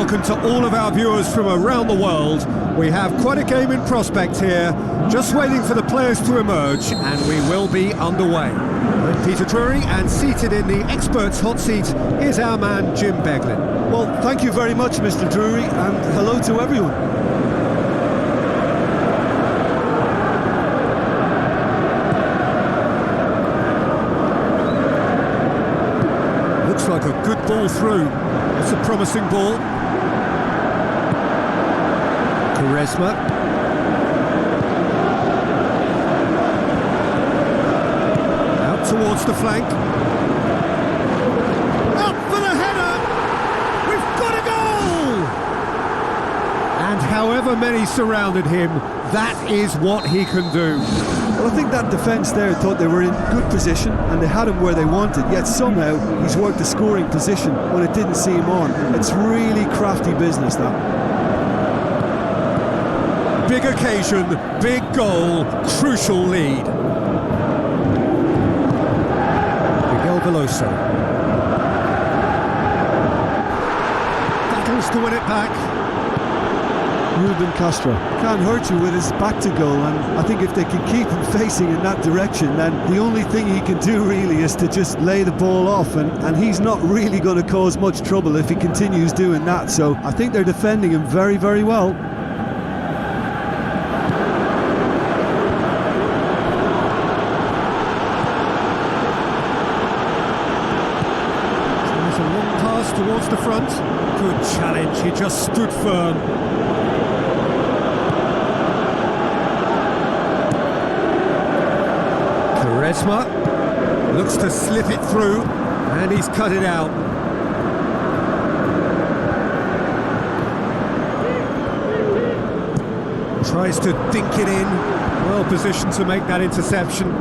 welcome to all of our viewers from around the world. We have quite a game in prospect here, just waiting for the players to emerge, and we will be underway. I'm Peter Drury, and seated in the experts' hot seat is our man Jim Beglin. Well, thank you very much, Mr. Drury, and hello to everyone. Looks like a good ball through. It's a promising ball. Quaresma. Out towards the flank. Up for the header! We've got a goal! And however many surrounded him, that is what he can do. Well, I think that defence there thought they were in good position and they had him where they wanted, yet somehow he's worked the scoring position when it didn't see him on. It's really crafty business, that. Big occasion, big goal, crucial lead. Miguel Veloso. Battles to win it back. Ruben Castro can't hurt you with his back to goal, and I think if they can keep him facing in that direction, then the only thing he can do really is to just lay the ball off, and he's not really going to cause much trouble if he continues doing that. So I think they're defending him very, very well. There's a long pass towards the front. Good challenge, he just stood firm. Quaresma looks to slip it through, and he's cut it out. Tries to dink it in, well positioned to make that interception.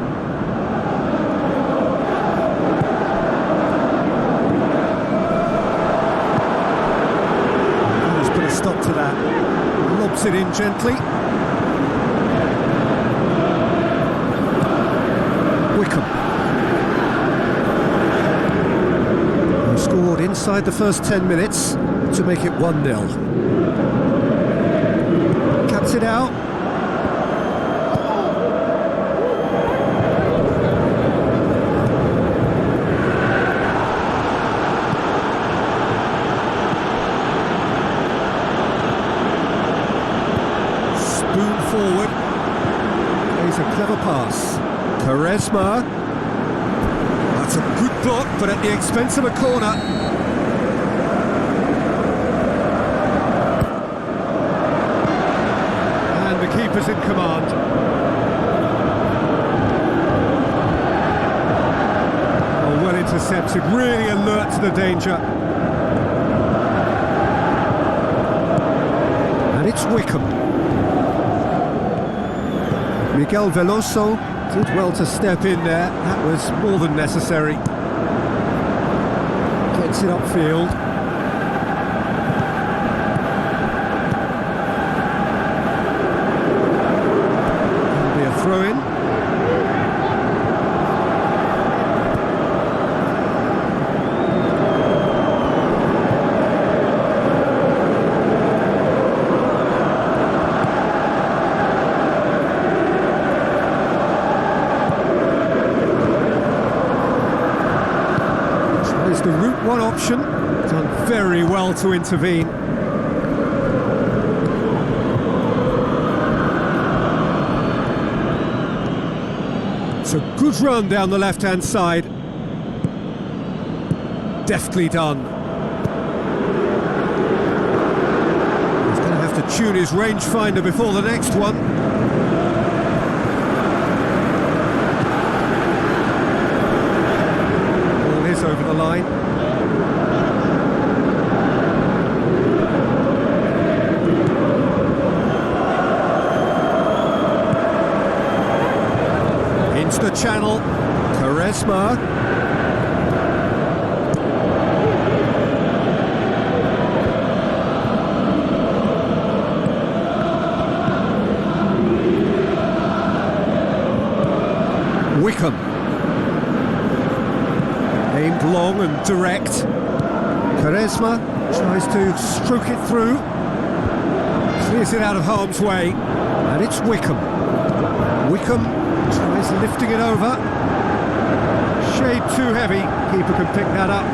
He's put a stop to that. Lobs it in gently. He scored inside the first 10 minutes to make it 1-0. Cuts it out. Spoon forward. Plays a clever pass. Quaresma. That's a good block, but at the expense of a corner. And the keeper's in command. Oh, well intercepted, really alert to the danger. And it's Wickham. Miguel Veloso did well to step in there, that was more than necessary. Gets it upfield. That'll be a throw-in. The route one option, done very well to intervene. It's a good run down the left-hand side. Deftly done. He's going to have to tune his rangefinder before the next one. Over the line. Into the channel. Quaresma. Wickham. Aimed long and direct. Quaresma tries to stroke it through, clears it out of harm's way, and it's Wickham. Wickham tries lifting it over. Shade too heavy, keeper can pick that up.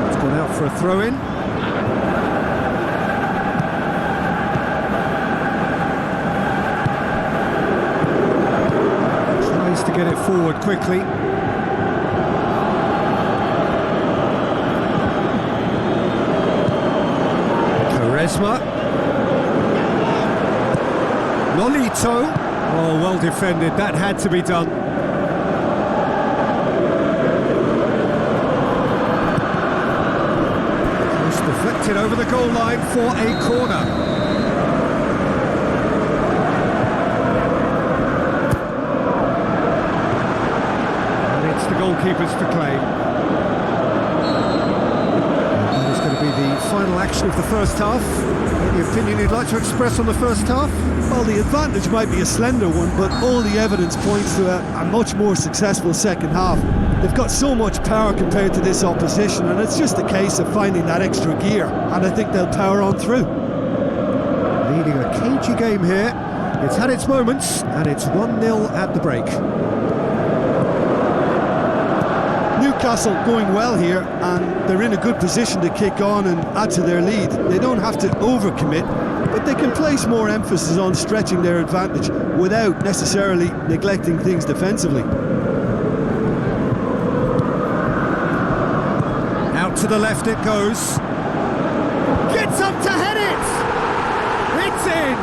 It's gone out for a throw-in. Tries to get it forward quickly. Quaresma. Nolito. Oh, well defended. That had to be done. Just deflected over the goal line for a corner. And it's the goalkeeper's to claim. That is going to be the final action of the first half. Any opinion you'd like to express on the first half? Well, the advantage might be a slender one, but all the evidence points to a much more successful second half. They've got so much power compared to this opposition, and it's just a case of finding that extra gear, and I think they'll power on through. Leading a cagey game here. It's had its moments, and it's 1-0 at the break. Newcastle going well here, and they're in a good position to kick on and add to their lead. They don't have to overcommit, but they can place more emphasis on stretching their advantage without necessarily neglecting things defensively. Out to the left it goes. Gets up to head it! It's in!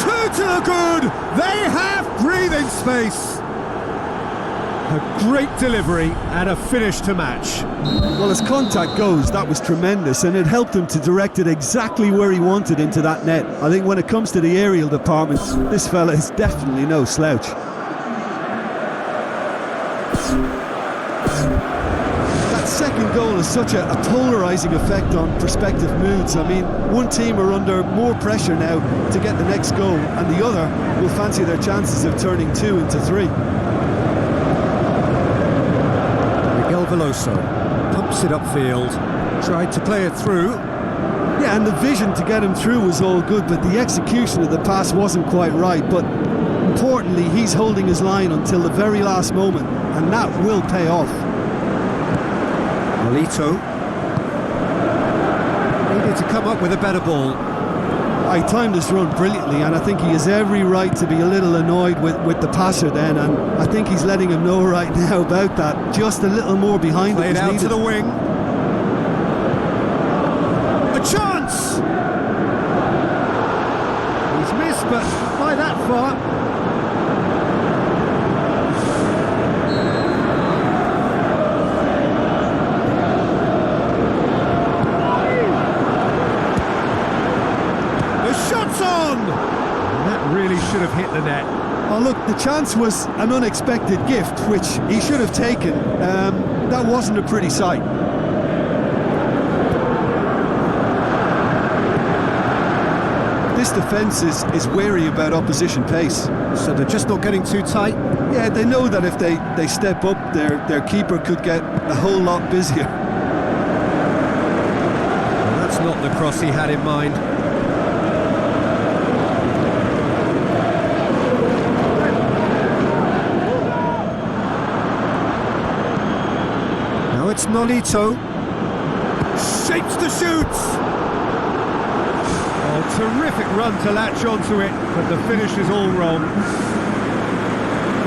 Two to the good! They have breathing space! A great delivery and a finish to match. Well, as contact goes, that was tremendous, and it helped him to direct it exactly where he wanted into that net. I think when it comes to the aerial departments, this fella is definitely no slouch. That second goal has such a polarising effect on prospective moods. I mean, one team are under more pressure now to get the next goal, and the other will fancy their chances of turning 2 into 3. Veloso pumps it upfield, tried to play it through. Yeah, and the vision to get him through was all good, but the execution of the pass wasn't quite right. But importantly, he's holding his line until the very last moment, and that will pay off. Nolito needed to come up with a better ball. I timed this run brilliantly, and I think he has every right to be a little annoyed with the passer then, and I think he's letting him know right now about that. Just a little more behind Played it was out needed. to the wing. A chance! He's missed, but by that far. Really should have hit the net. Oh look, the chance was an unexpected gift, which he should have taken. That wasn't a pretty sight. This defence is wary about opposition pace. So they're just not getting too tight? Yeah, they know that if they step up, their keeper could get a whole lot busier. Well, that's not the cross he had in mind. It's Nolito. Shapes the shoots. Oh, terrific run to latch onto it, but the finish is all wrong.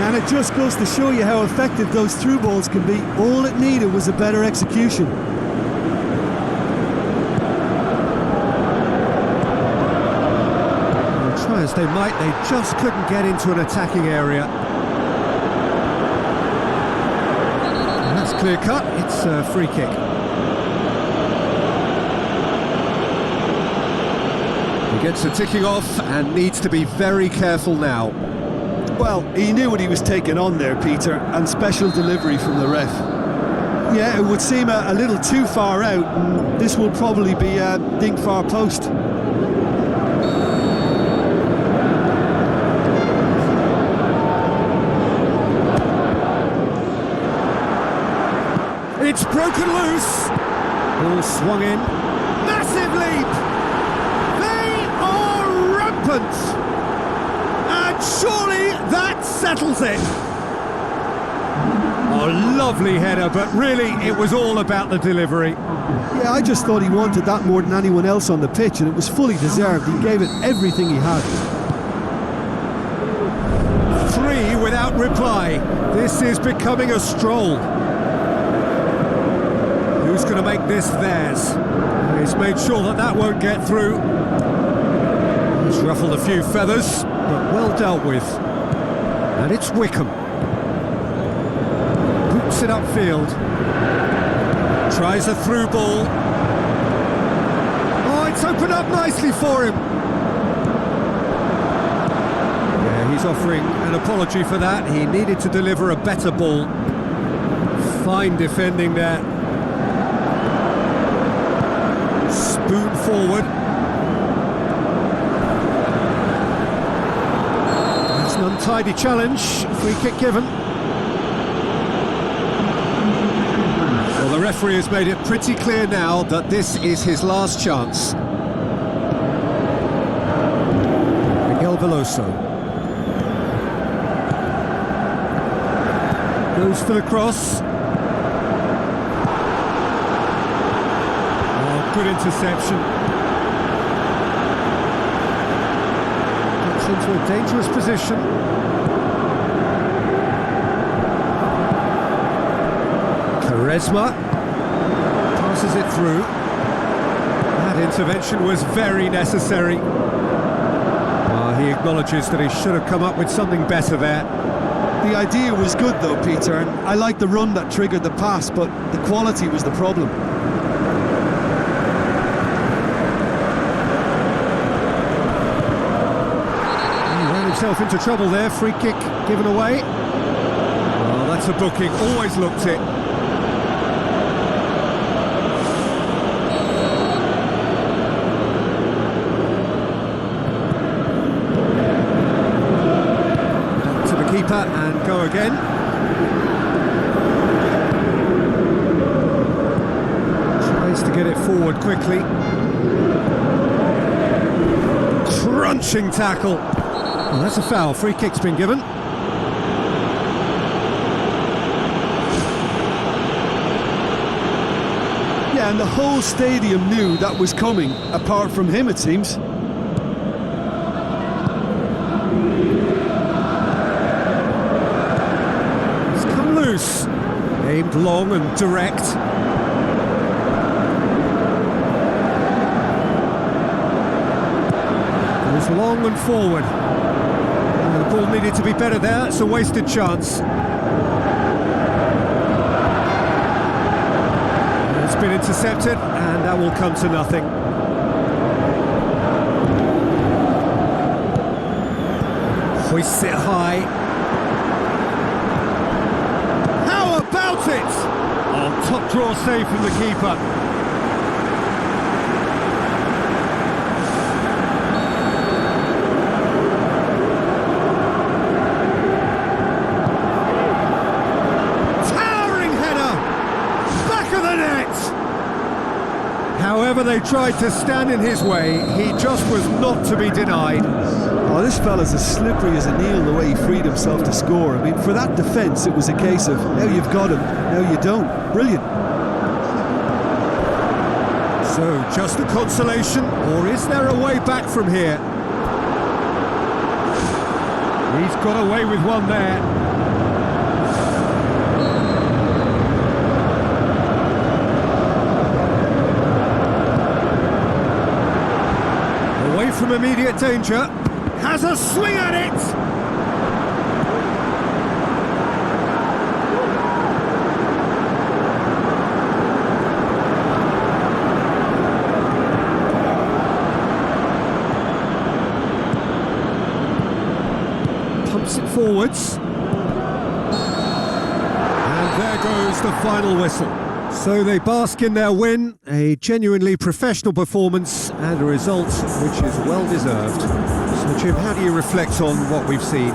And it just goes to show you how effective those through balls can be. All it needed was a better execution. Well, try as they might, they just couldn't get into an attacking area. Clear cut, it's a free kick. He gets the ticking off and needs to be very careful now. Well, he knew what he was taking on there, Peter, and special delivery from the ref. Yeah, it would seem a little too far out, and this will probably be a dink far post. It's broken loose. Ball swung in. Massive leap. They are rampant. And surely that settles it. Oh, lovely header, but really it was all about the delivery. Yeah, I just thought he wanted that more than anyone else on the pitch, and it was fully deserved. He gave it everything he had. 3 without reply. This is becoming a stroll. Who's going to make this theirs? He's made sure that that won't get through. He's ruffled a few feathers, but well dealt with. And it's Wickham. Boots it upfield. Tries a through ball. Oh, it's opened up nicely for him. Yeah, he's offering an apology for that. He needed to deliver a better ball. Fine defending there. Spoon forward. That's an untidy challenge. Free kick given. Well, the referee has made it pretty clear now that this is his last chance. Miguel Veloso goes for the cross. Good interception. Gets into a dangerous position. Quaresma passes it through. That intervention was very necessary. He acknowledges that he should have come up with something better there. The idea was good though, Peter, and I liked the run that triggered the pass, but the quality was the problem. Himself into trouble there. Free kick given away. Well, that's a booking. Always looked it. Back to the keeper and go again. Tries to get it forward quickly. Crunching tackle. Well, that's a foul. Free kick's been given. Yeah, and the whole stadium knew that was coming, apart from him, it seems. It's come loose. Aimed long and direct. Goes long and forward. The ball needed to be better there. It's a wasted chance. It's been intercepted, and that will come to nothing. Hoists it high. How about it? Oh, top draw save from the keeper. However they tried to stand in his way, he just was not to be denied. Oh, this fella's as slippery as an eel the way he freed himself to score. I mean, for that defence, it was a case of, now you've got him, now you don't. Brilliant. So, just a consolation, or is there a way back from here? He's got away with one there. From immediate danger, has a swing at it! Pumps it forwards. And There goes the final whistle. So they bask in their win, a genuinely professional performance and a result which is well deserved. So Jim, how do you reflect on what we've seen?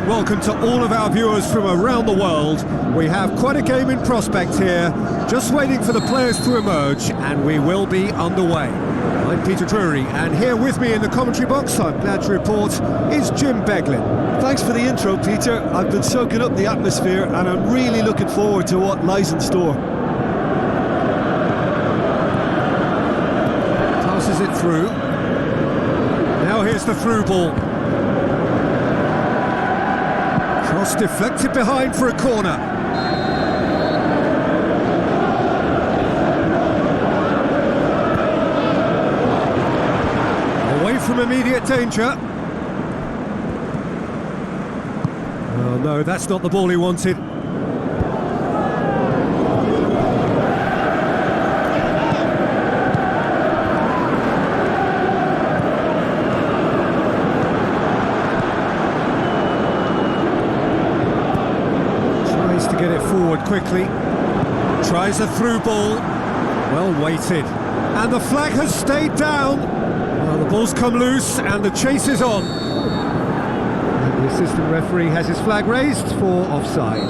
Welcome to all of our viewers from around the world. We have quite a game in prospect here, just waiting for the players to emerge, and we will be underway. I'm Peter Drury, and here with me in the commentary box, I'm glad to report, is Jim Beglin. Thanks for the intro, Peter. I've been soaking up the atmosphere, and I'm really looking forward to what lies in store. Passes it through. Now here's the through ball. Cross deflected behind for a corner. Away from immediate danger. Oh no, that's not the ball he wanted. To get it forward quickly, tries a through ball, well weighted, and the flag has stayed down. Well, the ball's come loose and the chase is on. And the assistant referee has his flag raised for offside.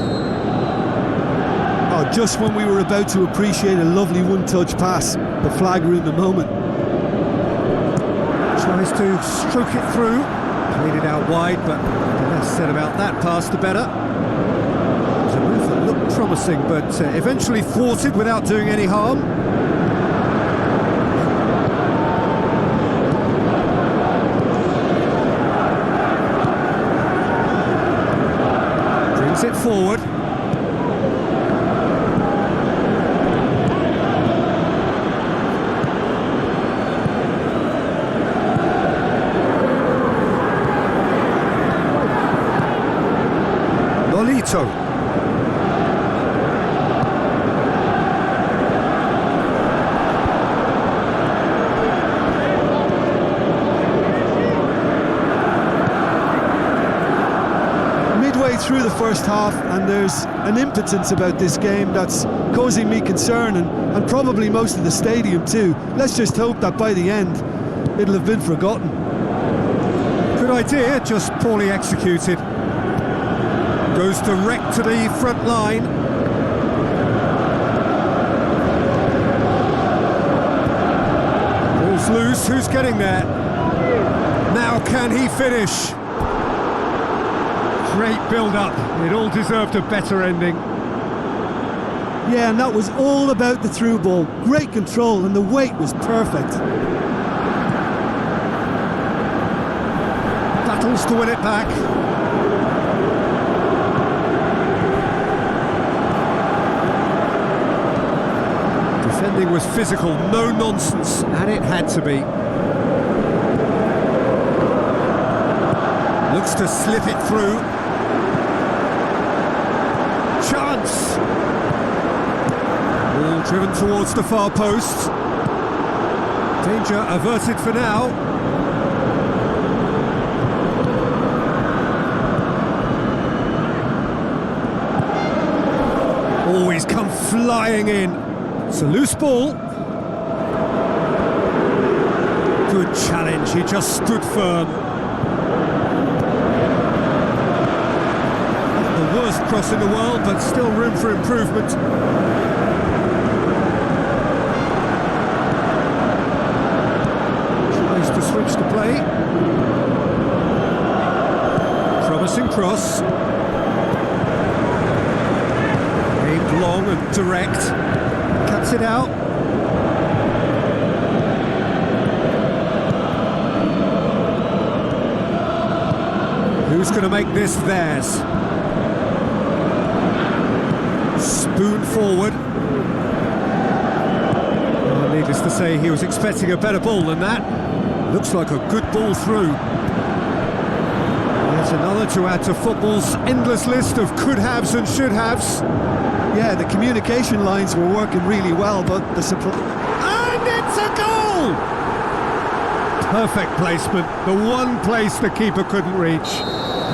Oh, just when we were about to appreciate a lovely one-touch pass, the flag ruined the moment. Tries to stroke it through, played it out wide, but the less said about that pass the better. Looked promising, but eventually thwarted without doing any harm. Brings it forward. Lolito. Through the first half, and there's an impotence about this game that's causing me concern, and probably most of the stadium too. Let's just hope that by the end it'll have been forgotten. Good idea, just poorly executed. Goes direct to the front line. Ball's loose, who's getting there? Now can he finish? Great build-up, it all deserved a better ending. Yeah, and that was all about the through ball. Great control, and the weight was perfect. Battles to win it back. Defending was physical, no nonsense, and it had to be. Looks to slip it through. Chance! Ball driven towards the far post. Danger averted for now. Oh, he's come flying in. It's a loose ball. Good challenge, he just stood firm. Worst cross in the world, but still room for improvement. Tries to switch the play. Promising cross. and direct. Cuts it out. Who's going to make this theirs? Spoon forward. Oh, needless to say, he was expecting a better ball than that. Looks like a good ball through. Yet another to add to football's endless list of could-haves and should-haves. Yeah, the communication lines were working really well, but the supply... And it's a goal! Perfect placement, the one place the keeper couldn't reach.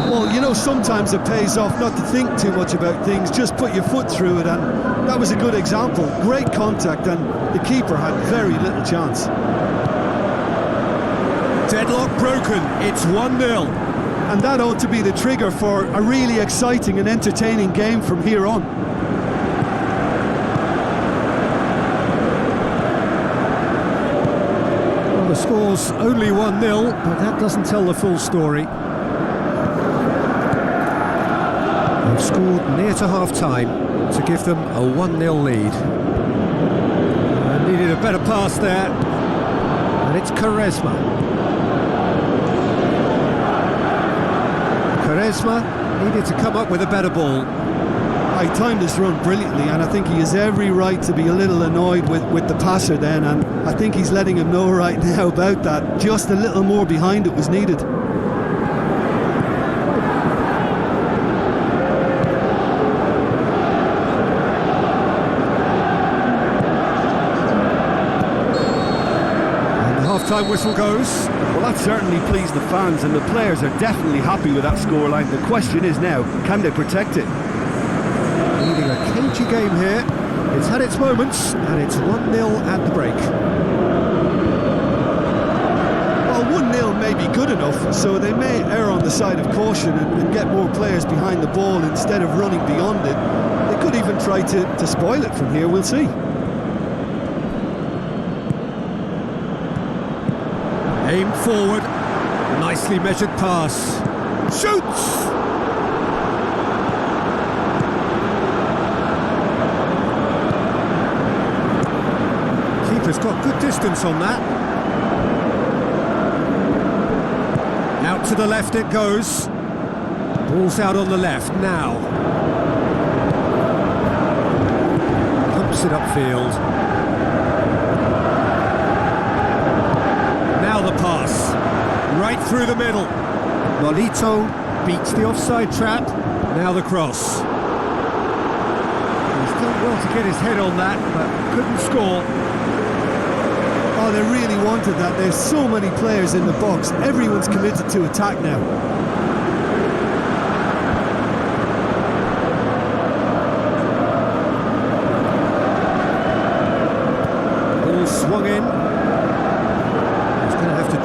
Well, you know, sometimes it pays off not to think too much about things, just put your foot through it, and that was a good example. Great contact, and the keeper had very little chance. Deadlock broken, it's 1-0. And that ought to be the trigger for a really exciting and entertaining game from here on. Well, the score's only 1-0, but that doesn't tell the full story. They've scored near to half-time to give them a 1-0 lead. Needed a better pass there, and it's Quaresma. Quaresma needed to come up with a better ball. He timed his run brilliantly, and I think he has every right to be a little annoyed with the passer then, and I think he's letting him know right now about that. Just a little more behind it was needed. Half-time whistle goes. Well, that certainly pleased the fans, and the players are definitely happy with that scoreline. The question is now, can they protect it? Leading a cagey game here. It's had its moments, and it's 1-0 at the break. Well, 1-0 may be good enough, so they may err on the side of caution and get more players behind the ball instead of running beyond it. They could even try to spoil it from here, we'll see. Aim forward, nicely measured pass. Shoots! Keeper's got good distance on that. Out to the left it goes. Ball's out on the left now. Pumps it upfield. The pass, right through the middle. Nolito beats the offside trap, now the cross. He's done well to get his head on that, but couldn't score. Oh, they really wanted that. There's so many players in the box. Everyone's committed to attack now. Ball swung in.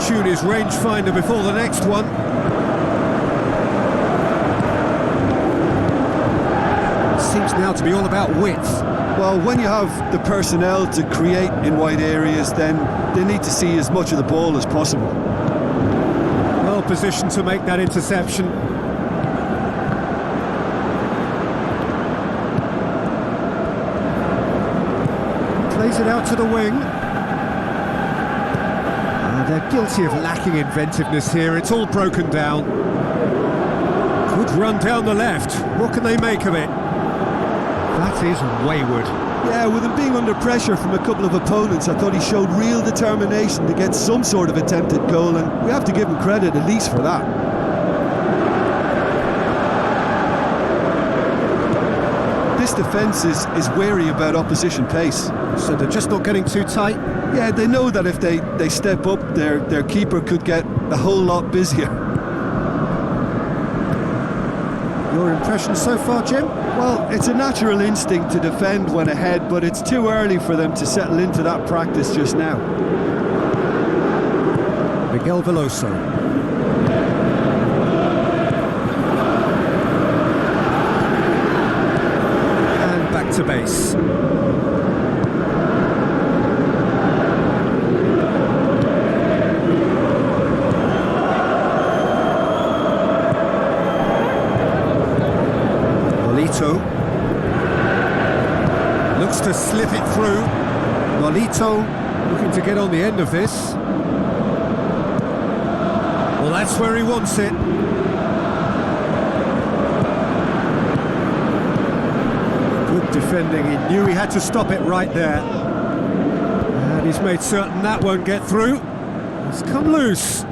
Tune his rangefinder before the next one. Seems now to be all about width. Well, when you have the personnel to create in wide areas, then they need to see as much of the ball as possible. Well positioned to make that interception. Plays it out to the wing. They're guilty of lacking inventiveness here. It's all broken down. Good run down the left. What can they make of it? That is wayward. Yeah, with him being under pressure from a couple of opponents, I thought he showed real determination to get some sort of attempted goal, and we have to give him credit at least for that. This defence is wary about opposition pace. So they're just not getting too tight? Yeah, they know that if they step up, their keeper could get a whole lot busier. Your impression so far, Jim? Well, it's a natural instinct to defend when ahead, but it's too early for them to settle into that practice just now. Miguel Veloso. And back to base. Looks to slip it through. Nolito looking to get on the end of this. Well, that's where he wants it. Good defending. He knew he had to stop it right there. And he's made certain that won't get through. It's come loose.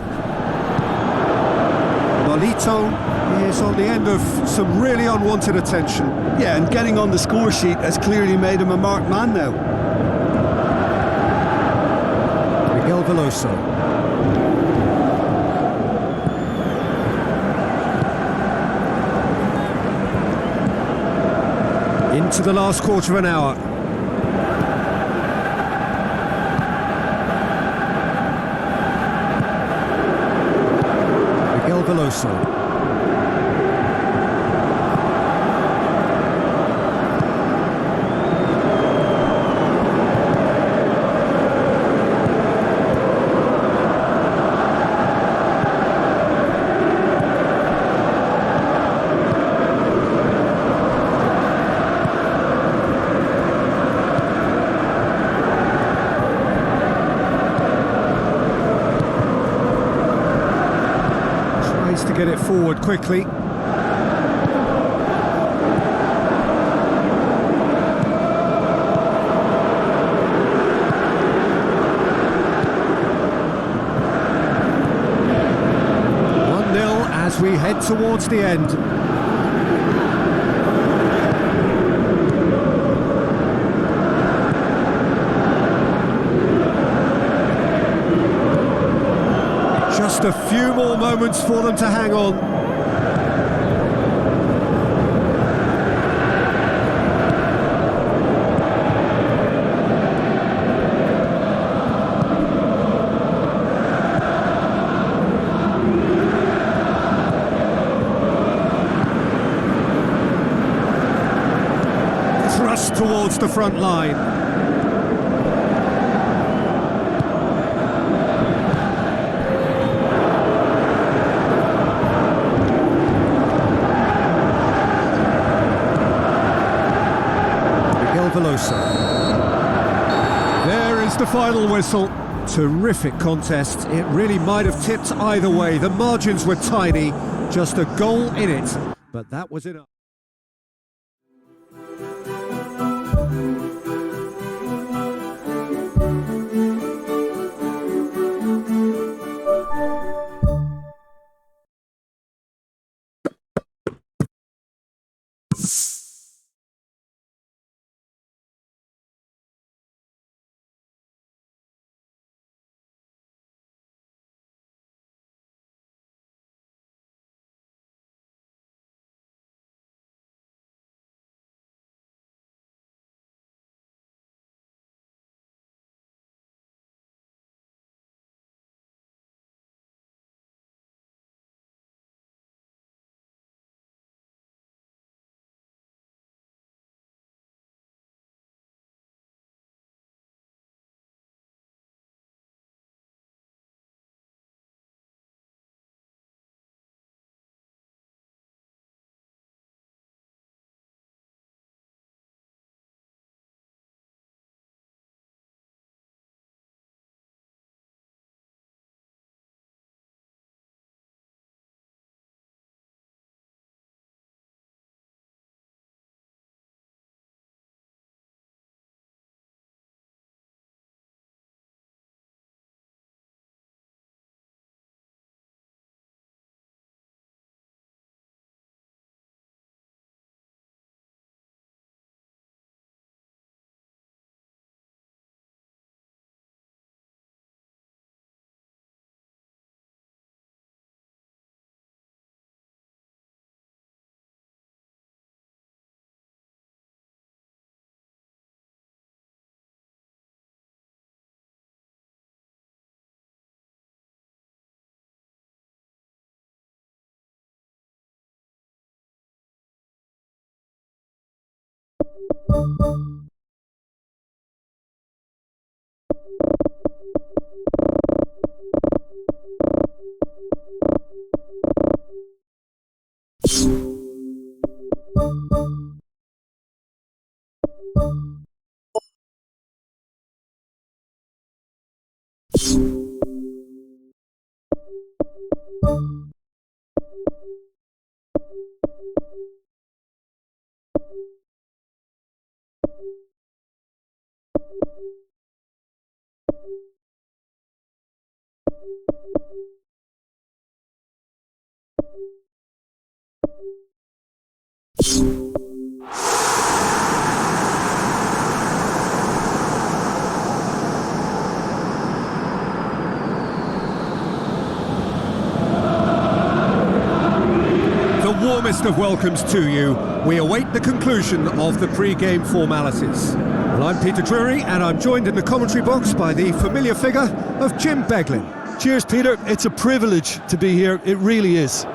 Nolito is on the end of some really unwanted attention. Yeah, and getting on the score sheet has clearly made him a marked man now. Miguel Veloso. Into the last quarter of an hour. Miguel Veloso. To get it forward quickly. As we head towards the end. Just a few more moments for them to hang on. Thrust towards the front line. Veloso. There is the final whistle. Terrific contest. It really might have tipped either way. The margins were tiny, just a goal in it. But that was enough. Warmest of welcomes to you. We await the conclusion of the pre-game formalities. Well, I'm Peter Drury and I'm joined in the commentary box by the familiar figure of Jim Beglin. Cheers, Peter. It's a privilege to be here. It really is.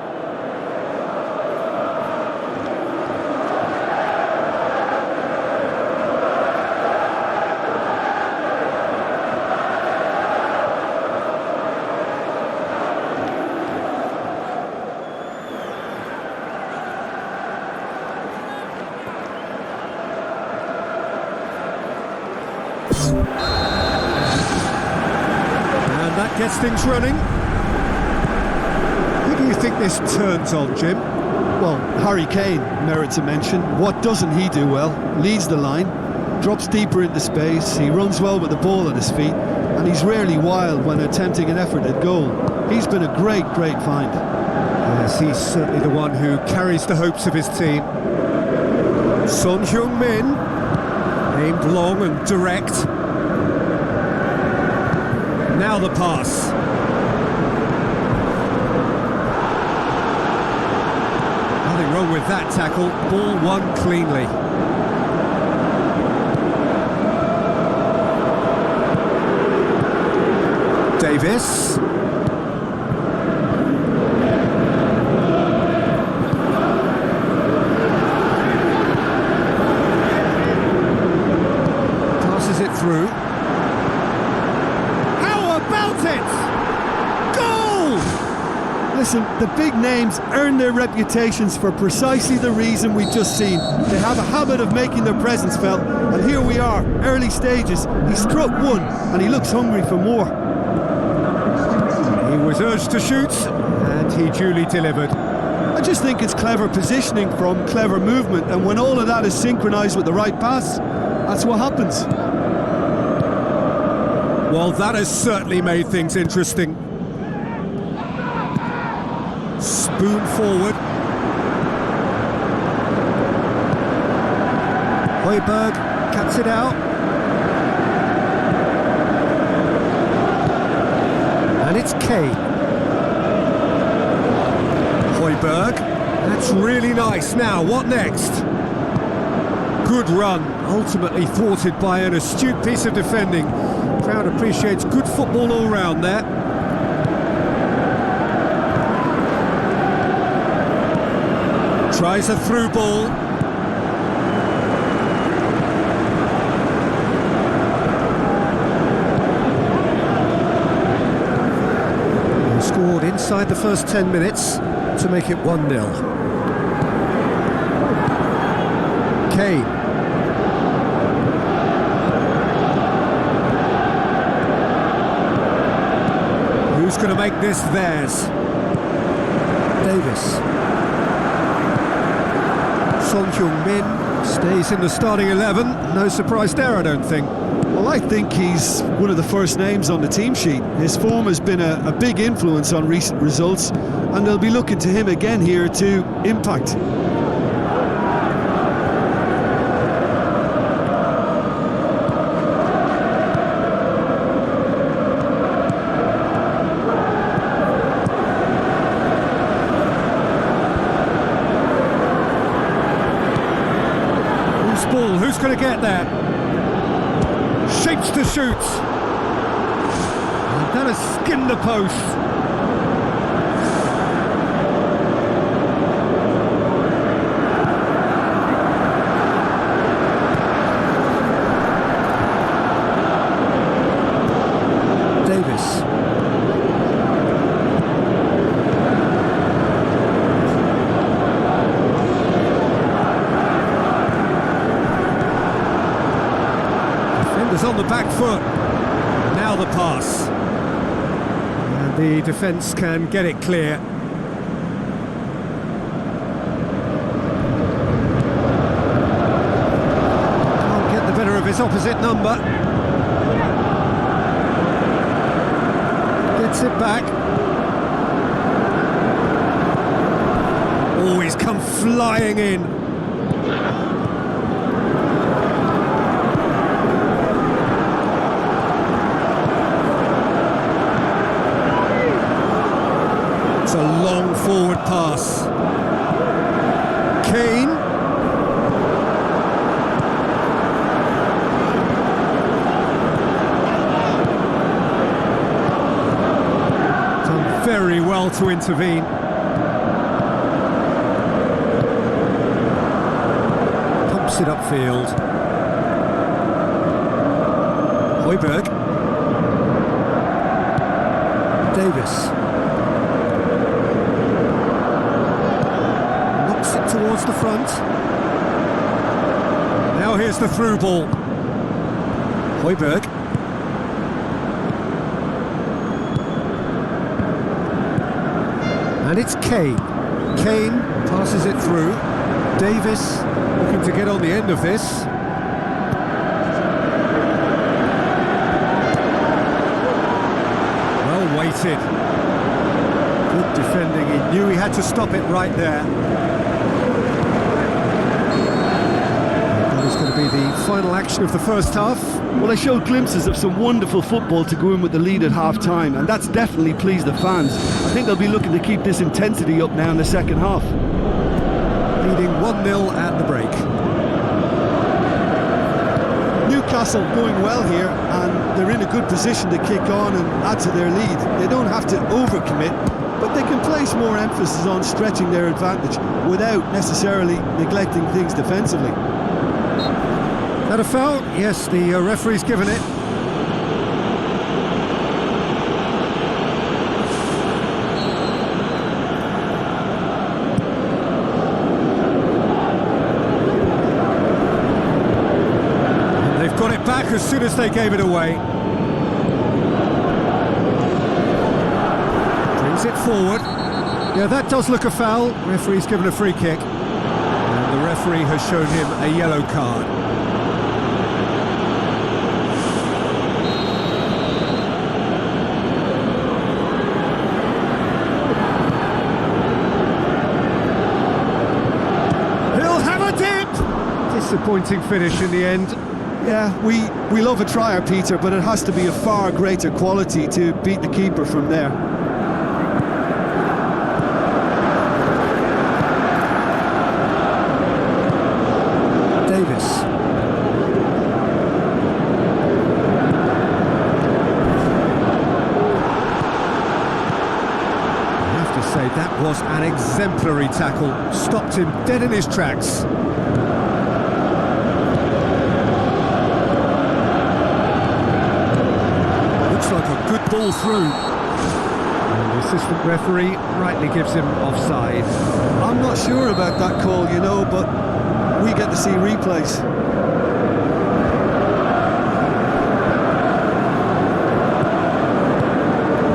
And that gets things running. Who do you think this turns on, Jim? Well, Harry Kane merits a mention. What doesn't he do well? Leads the line, drops deeper into space, he runs well with the ball at his feet, and he's rarely wild when attempting an effort at goal. He's been a great find. Yes, he's certainly the one who carries the hopes of his team. Son Heung-min, aimed long and direct. Now the pass. Nothing wrong with that tackle. Ball won cleanly. Davis. Passes it through. Listen, the big names earn their reputations for precisely the reason we've just seen. They have a habit of making their presence felt, and here we are, early stages. He struck one, and he looks hungry for more. He was urged to shoot, and he duly delivered. I just think it's clever positioning from clever movement, and when all of that is synchronised with the right pass, that's what happens. Well, that has certainly made things interesting. Spoon forward. Højbjerg cuts it out. And it's Kane. Højbjerg. That's really nice. Now, what next? Good run, ultimately thwarted by an astute piece of defending. Crowd appreciates good football all round there. Tries a through ball. He scored inside the first 10 minutes to make it 1-0. Kane. Who's going to make this theirs? Davis. Son Heung-min stays in the starting 11. No surprise there, I don't think. Well, I think he's one of the first names on the team sheet. His form has been a big influence on recent results, and they'll be looking to him again here to impact. Ball, who's going to get there? Shapes to shoot. And that has skinned the post. Davis. On the back foot. Now the pass. And the defence can get it clear. Can't get the better of his opposite number. Gets it back. Oh, he's come flying in. It's a long forward pass. Kane. Done very well to intervene. Pumps it upfield. Højbjerg. Davis. Towards the front. Now here's the through ball. Højbjerg. And it's Kane. Kane passes it through. Davis looking to get on the end of this. Well weighted. Good defending. He knew he had to stop it right there. Going to be the final action of the first half. Well, they showed glimpses of some wonderful football to go in with the lead at half-time, and that's definitely pleased the fans. I think they'll be looking to keep this intensity up now in the second half. Leading 1-0 at the break. Newcastle going well here, and they're in a good position to kick on and add to their lead. They don't have to overcommit, but they can place more emphasis on stretching their advantage without necessarily neglecting things defensively. That a foul? Yes, the referee's given it. And they've got it back as soon as they gave it away. Brings it forward. Yeah, that does look a foul. Referee's given a free kick. And the referee has shown him a yellow card. Disappointing finish in the end. Yeah, we love a trier, Peter, but it has to be a far greater quality to beat the keeper from there. Davis. I have to say that was an exemplary tackle. Stopped him dead in his tracks. Like a good ball through, and the assistant referee rightly gives him offside. I'm not sure about that call, you know, but we get to see replays.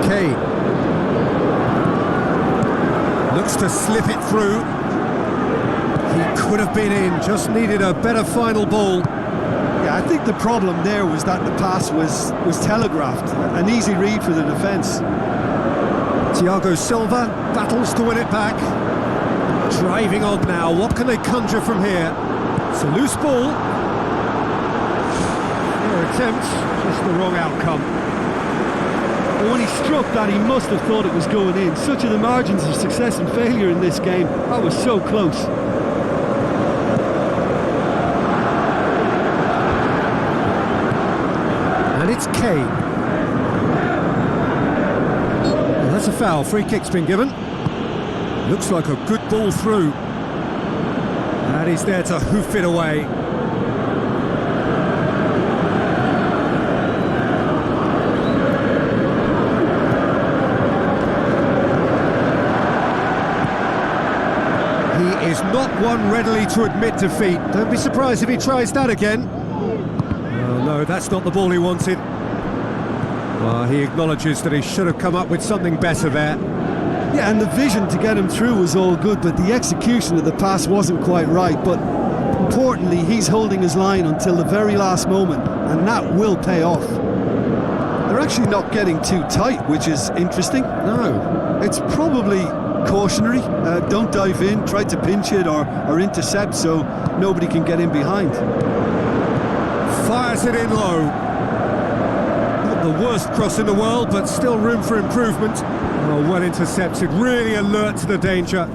Kane looks to slip it through. He could have been in, just needed a better final ball. Yeah, I think the problem there was that the pass was telegraphed. An easy read for the defence. Thiago Silva battles to win it back. Driving on now, what can they conjure from here? It's a loose ball. Their attempt, just the wrong outcome. But when he struck that, he must have thought it was going in. Such are the margins of success and failure in this game. That was so close. And it's Kane. Well, that's a foul. Free kick's been given. Looks like a good ball through. And he's there to hoof it away. He is not one readily to admit defeat. Don't be surprised if he tries that again. Oh, no, that's not the ball he wanted. Well, he acknowledges that he should have come up with something better there. Yeah, and the vision to get him through was all good, but the execution of the pass wasn't quite right. But importantly, he's holding his line until the very last moment, and that will pay off. The They're actually not getting too tight, which is interesting. No. It's probably cautionary. Don't dive in, try to pinch it or intercept so nobody can get in behind. Fires it in low. Not the worst cross in the world, but still room for improvement. Oh, well intercepted, really alert to the danger.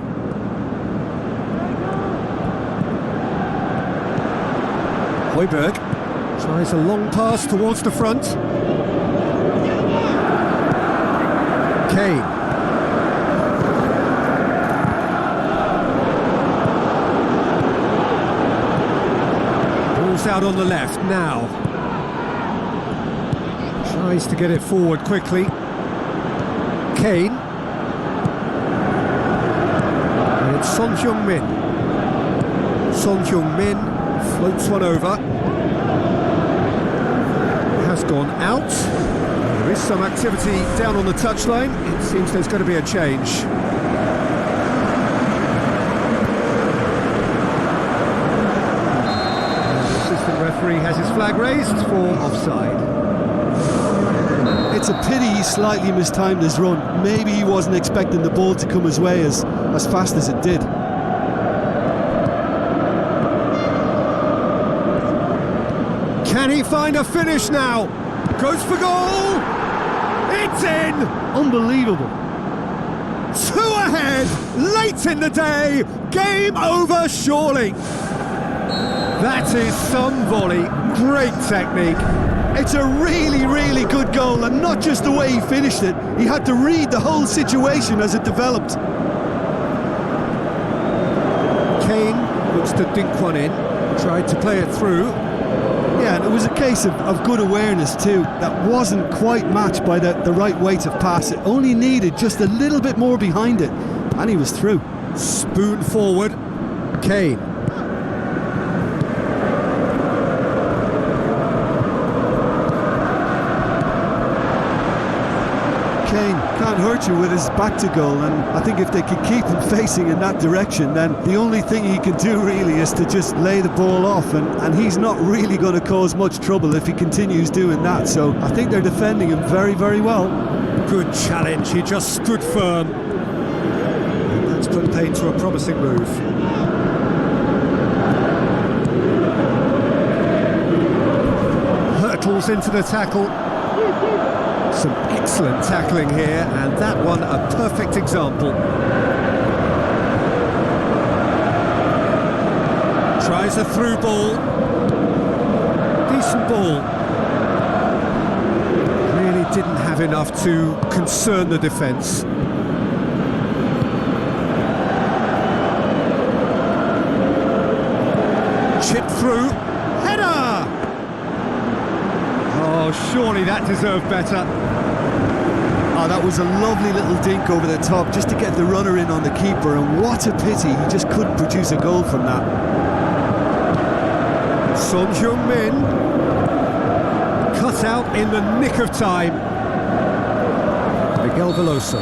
Højbjerg tries a long pass towards the front. Kane. Ball's out on the left now. Tries to get it forward quickly. Kane. And it's Son Heung-min. Son Heung-min floats one over. Has gone out. There is some activity down on the touchline. It seems there's going to be a change. The assistant referee has his flag raised for offside. It's a pity he slightly mistimed his run. Maybe he wasn't expecting the ball to come his way as fast as it did. Can he find a finish now? Goes for goal! It's in! Unbelievable. 2 ahead, late in the day, game over surely. That is some volley, great technique. It's a really, really good goal, and not just the way he finished it. He had to read the whole situation as it developed. Kane looks to dink one in, tried to play it through. Yeah, and it was a case of good awareness too. That wasn't quite matched by the right weight of pass. It only needed just a little bit more behind it, and he was through. Spoon forward, Kane. Kane can't hurt you with his back to goal, and I think if they can keep him facing in that direction, then the only thing he can do really is to just lay the ball off, and he's not really going to cause much trouble if he continues doing that. So I think they're defending him very, very well. Good challenge, he just stood firm. And that's put paid to a promising move. Hurtles into the tackle. Some excellent tackling here, and that one a perfect example. Tries a through ball. Decent ball. Really didn't have enough to concern the defence. Chipped through. Header! Oh, surely that deserved better. Oh, that was a lovely little dink over the top just to get the runner in on the keeper, and what a pity he just couldn't produce a goal from that. Son Heung-min cut out in the nick of time. Miguel Veloso.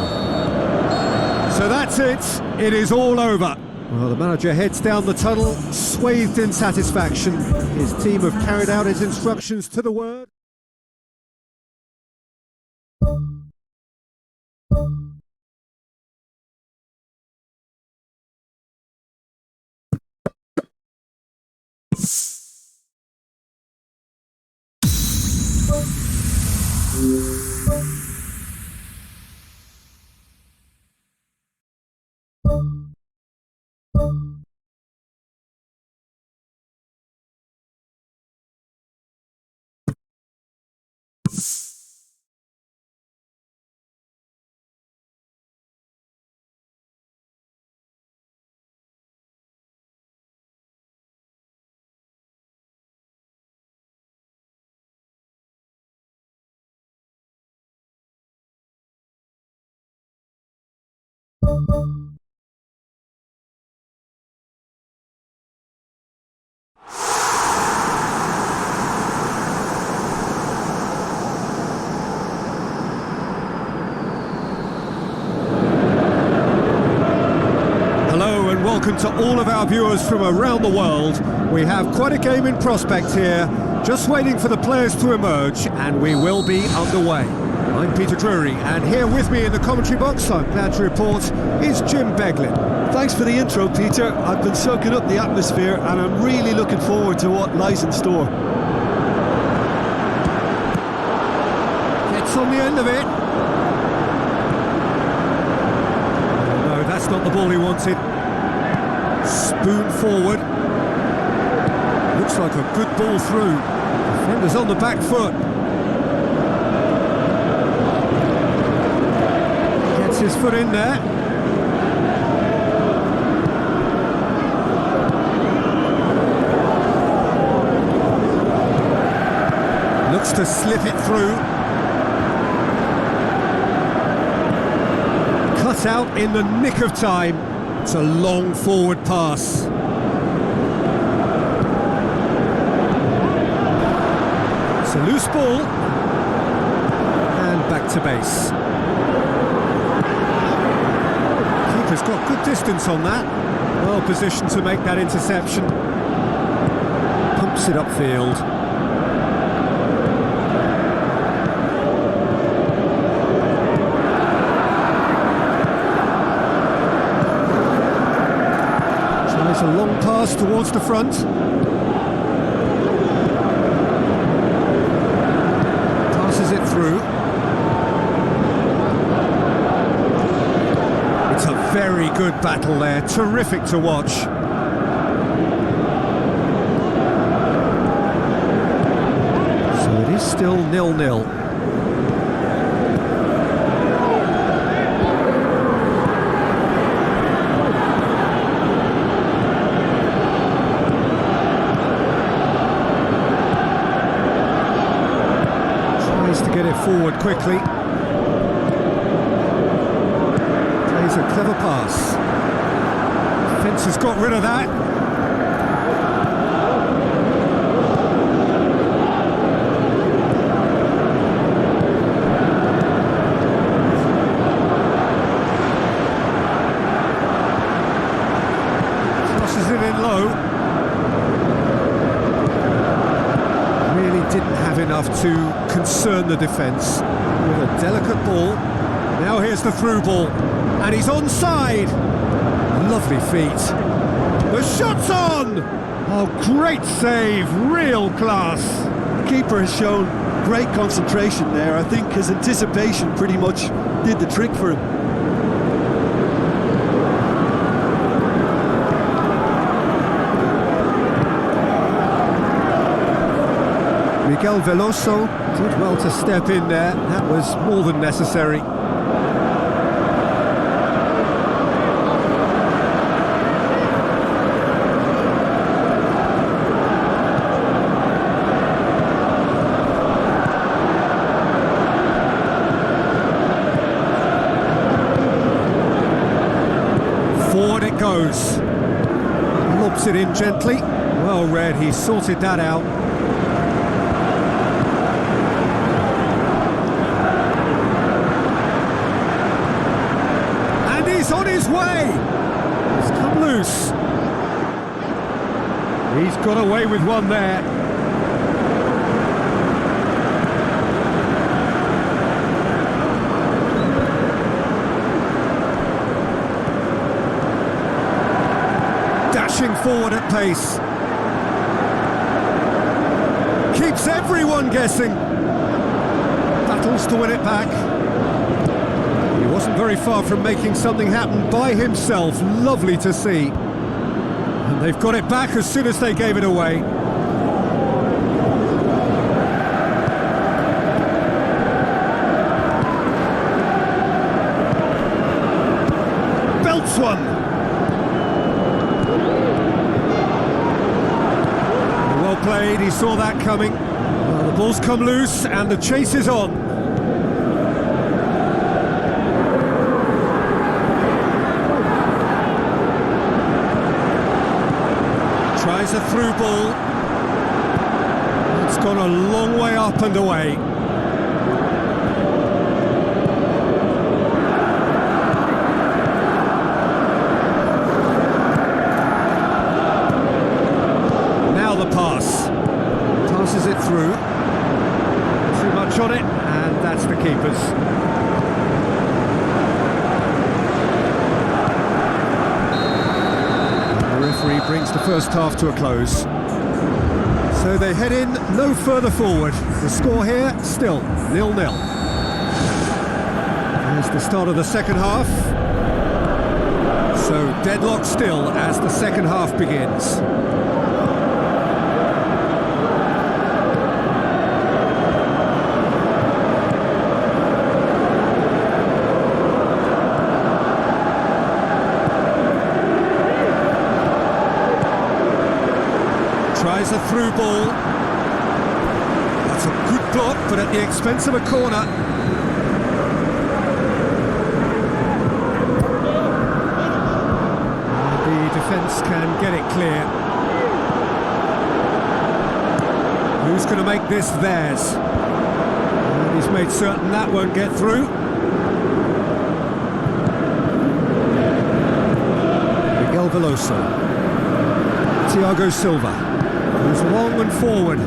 So that's it. It is all over. Well, the manager heads down the tunnel, swathed in satisfaction. His team have carried out his instructions to the word. Hello and welcome to all of our viewers from around the world. We have quite a game in prospect here. just waiting for the players to emerge, and we will be underway. I'm Peter Drury, and here with me in the commentary box, I'm glad to report, is Jim Beglin. Thanks for the intro, Peter. I've been soaking up the atmosphere and I'm really looking forward to what lies in store. Gets on the end of it. No, that's not the ball he wanted. Spoon forward. Looks like a good ball through. Defender's on the back foot. Gets his foot in there. Looks to slip it through. Cut out in the nick of time. It's a long forward pass. It's a loose ball. And back to base. Keeper's got good distance on that. Well positioned to make that interception. Pumps it upfield. Tries a long pass towards the front. Passes it through. It's a very good battle there, terrific to watch. So it is still 0-0. Tries to get it forward quickly. Plays a clever pass. Defence has got rid of that. Crosses it in low. Really didn't have enough to concern the defence with a delicate ball. Now here's the through ball, and he's onside. Lovely feet. The shot's on! Oh, great save, real class. The keeper has shown great concentration there. I think his anticipation pretty much did the trick for him. Miguel Veloso did well to step in there. That was more than necessary. Forward it goes. Lobs it in gently. Well read, he sorted that out. He's on his way! He's come loose. He's got away with one there. Dashing forward at pace. Keeps everyone guessing. Battles to win it back. He wasn't very far from making something happen by himself. Lovely to see. And they've got it back as soon as they gave it away. Belts one. Well played, he saw that coming. Well, the ball's come loose and the chase is on. Tries a through ball. It's gone a long way up and away. Now the pass. Passes it That's the keeper's. And the referee brings the first half to a close. So they head in no further forward. The score here still 0-0. Here's the start of the second half. So deadlock still as the second half begins. Tries a through ball. That's a good block, but at the expense of a corner. The defence can get it clear. Who's going to make this theirs? And he's made certain that won't get through. Miguel Veloso. Thiago Silva. Moves long and forward.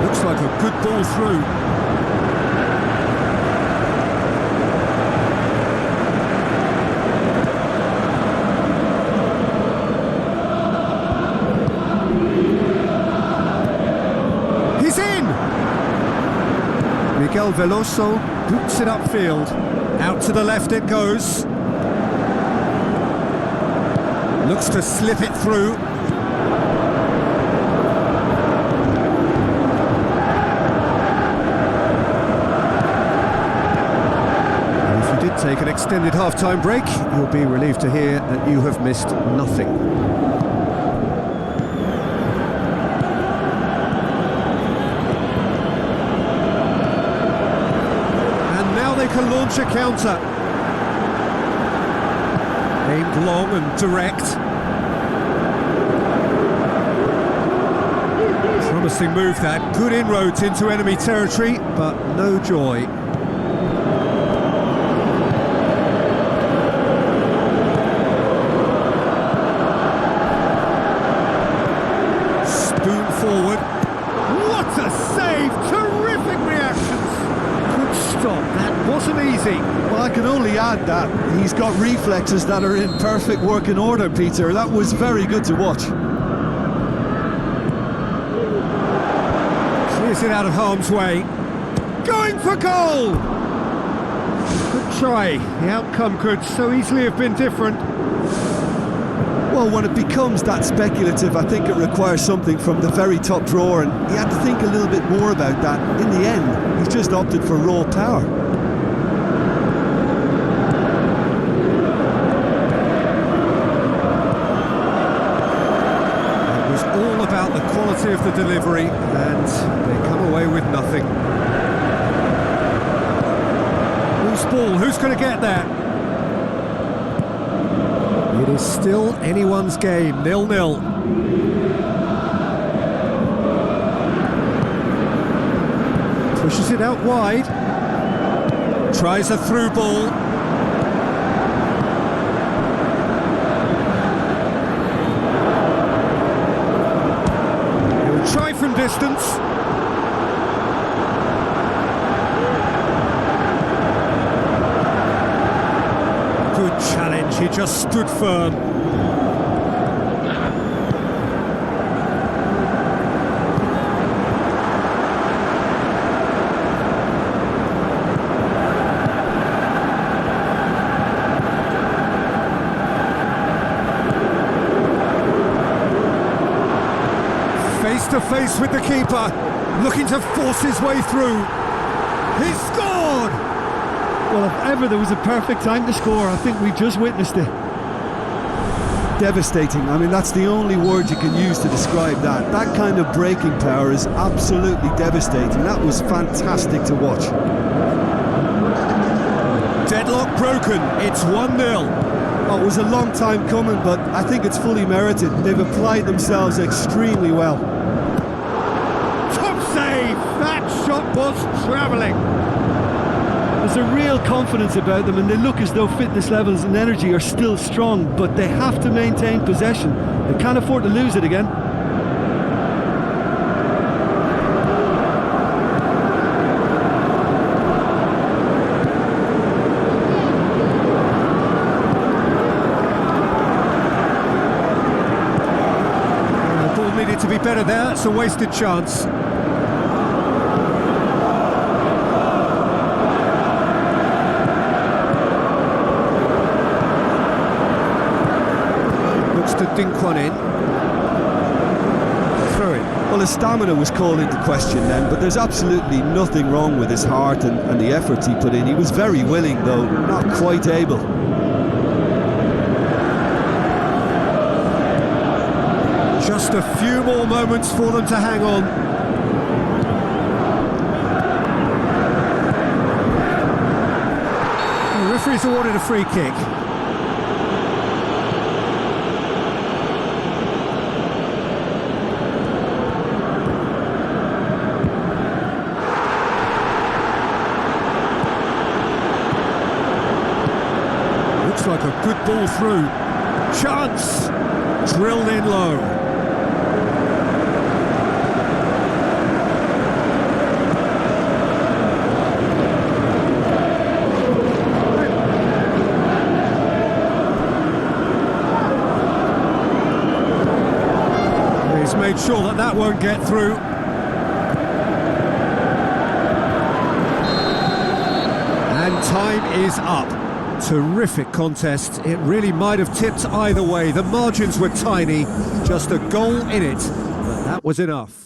Looks like a good ball through. He's in! Miguel Veloso boots it upfield. Out to the left it goes. Looks to slip it through. And if you did take an extended half-time break, you'll be relieved to hear that you have missed nothing. Can launch a counter. Aimed long and direct. Promising move that. Good inroads into enemy territory, but no joy. Spoon forward. What a save! Terrific reactions. Good stop. That wasn't easy. Well, I can only add that he's got reflexes that are in perfect working order, Peter. That was very good to watch. Clears it out of harm's way. Going for goal! Good try. The outcome could so easily have been different. Well, when it becomes that speculative, I think it requires something from the very top drawer, and he had to think a little bit more about that. In the end, he's just opted for raw power. It was all about the quality of the delivery, and they come away with nothing. Loose ball, who's going to get that? It is still anyone's game, 0-0. Pushes it out wide. Tries a through ball. He'll try from distance. Good challenge, he just stood firm. Face to face with the keeper, looking to force his way through. He scored! Well, if ever there was a perfect time to score, I think we just witnessed it. Devastating. I mean, that's the only word you can use to describe that. That kind of breaking power is absolutely devastating. That was fantastic to watch. Deadlock broken. It's 1-0. Oh, it was a long time coming, but I think it's fully merited. They've applied themselves extremely well. Top save! That shot was travelling. There's a real confidence about them and they look as though fitness levels and energy are still strong, but they have to maintain possession. They can't afford to lose it again. The ball needed to be better there. It's a wasted chance. To dink one in. Through it. Well, his stamina was called into question then, but there's absolutely nothing wrong with his heart and the efforts he put in. He was very willing, though not quite able. Just a few more moments for them to hang on. The referee's awarded a free kick. Like a good ball through. Chance! Drilled in low. He's made sure that that won't get through. And time is up. Terrific contest. It really might have tipped either way. The margins were tiny, just a goal in it, but that was enough.